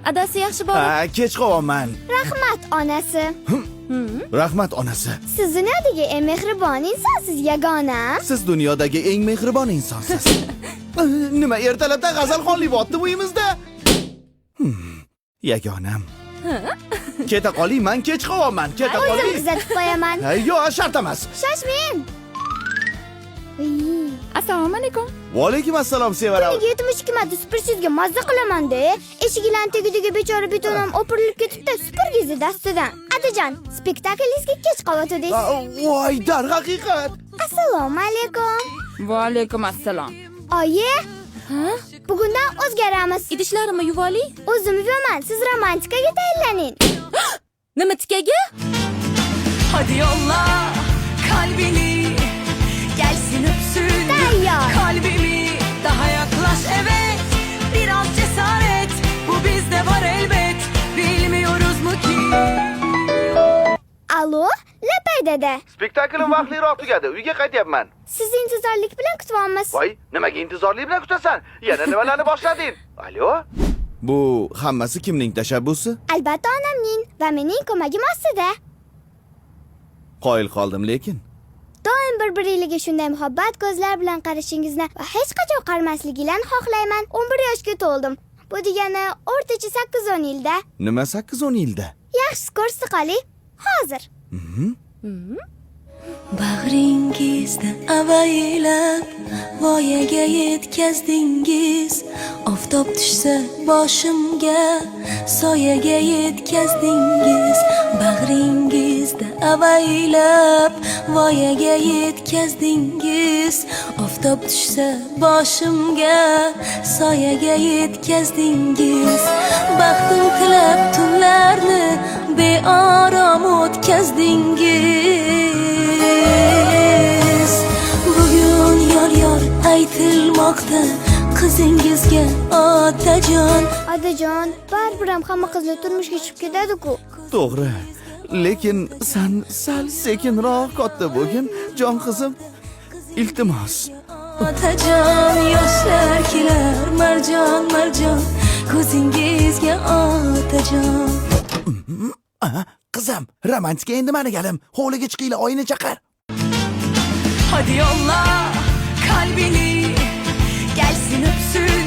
Adasi yaxshi bola. Ha, kech qolyapman. Rahmat onasi. Rahmat onasi. Siz dunyodagi eng mehribon insonsiz yagona. Siz dunyodagi eng mehribon insonsiz. Nima ertalabda g'azalxonlik bo'pti uyimizda? Yagonam. Keta qoling, men kech qolyapman. Keta O'zim qoling. kuzatib qo'yaman. Yo'q, shart emas. Shoshmang. Assalomu alaykum. Va alaykum assalom sevara. 72 marta supersizga mazza qilaman-da. Eshiginglarning tagidagi bechora betonam o'pirilib ketibdi, supergizni dastidan. Adajon, spektaklingizga kech qolyotdingiz. Voy, darhaqiqat. Assalomu alaykum. Va alaykum assalom. Oyi, Ha? bugundan o'zgaramiz. Idishlarimni yuvoli. O'zim yuvaman, siz romantikaga tayinlaning. Nima tikaga? Hadi yolla kalbini, gelsin öpsün Tayyor. kalbimi. Daha yaklaş evet, biraz cesaret, bu bizde var elbet. Bilmiyoruz mu ki? Alo, Lapay dada. Spektaklim vaqtliroq tugadi. Uyga qaytyapman. Sizni intizorlik bilan kutyapmiz. Voy, nimaga intizorlik bilan kutasan? Yana nimalarni boshlading? Alo? Bu hammasi kimning tashabbusi? Albatta onamning va mening ko'magim ostida. Qoyil qoldim lekin. Doim bir-biringizga shunday muhabbat ko'zlar bilan qarashingizni va hech qachon qarmasligingizni xohlayman. 11 yoshga to'ldim. Bu degani o'rtacha 8-10 yilda. Nima 8-10 yilda? Yaxshi ko'rsa qoling. Hozir. Bag'ringizda avaylab voyaga yetkazdingiz. Oftob tushsa boshimga soyaga yetkazdingiz. Bag'ringizda avaylab voyaga yetkazdingiz. Oftob tushsa boshimga soyaga yetkazdingiz. Baxtim tilab tunlarni beorom o'tkazdingiz. Bugun yor aytilmoqda qizingizga otajon. Otajon, baribir ham hamma qizlar turmushga chiqib ketadi-ku. To'g'ri. Lekin sen sal sekinroq katta bo'lgin, jon qizim. Iltimos. Otajon, yoshlar kelar marjon ko'zingizga otajon. Qizim, romantika endi meni galim. Hovliga chiqinglar, oyini chaqir. Hadi yolla kalbini, gelsin öpsün